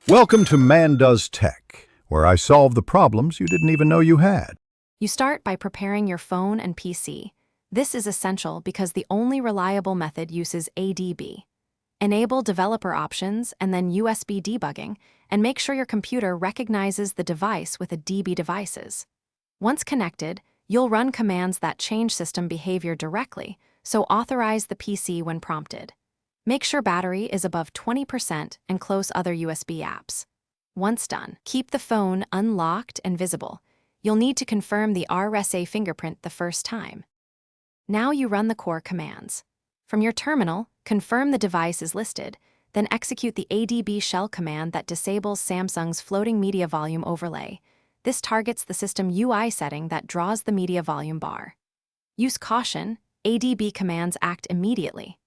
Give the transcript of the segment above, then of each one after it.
Welcome to Man Does Tech, where I solve the problems you didn't even know you had. You start by preparing your phone and PC. This is essential because the only reliable method uses ADB. Enable developer options and then USB debugging, and make sure your computer recognizes the device with a DB devices. Once connected, you'll run commands that change system behavior directly, so authorize the PC when prompted. Make sure battery is above 20% and close other USB apps. Once done, keep the phone unlocked and visible. You'll need to confirm the RSA fingerprint the first time. Now you run the core commands. From your terminal, confirm the device is listed, then execute the ADB shell command that disables Samsung's floating media volume overlay. This targets the system UI setting that draws the media volume bar. Use caution, ADB commands act immediately.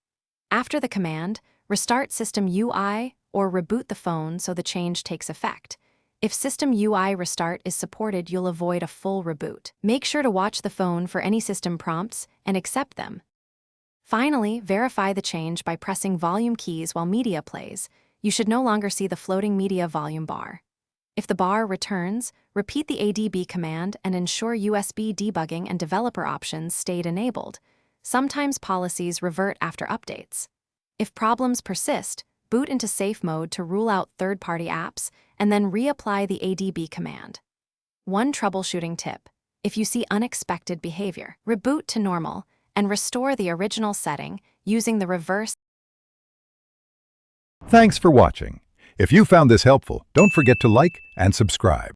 After the command, restart System UI or reboot the phone so the change takes effect. If System UI restart is supported, you'll avoid a full reboot. Make sure to watch the phone for any system prompts and accept them. Finally, verify the change by pressing volume keys while media plays. You should no longer see the floating media volume bar. If the bar returns, repeat the ADB command and ensure USB debugging and developer options stayed enabled. Sometimes policies revert after updates. If problems persist, boot into safe mode to rule out third-party apps and then reapply the ADB command. One troubleshooting tip: if you see unexpected behavior, reboot to normal and restore the original setting using the reverse. Thanks for watching. If you found this helpful, don't forget to like and subscribe.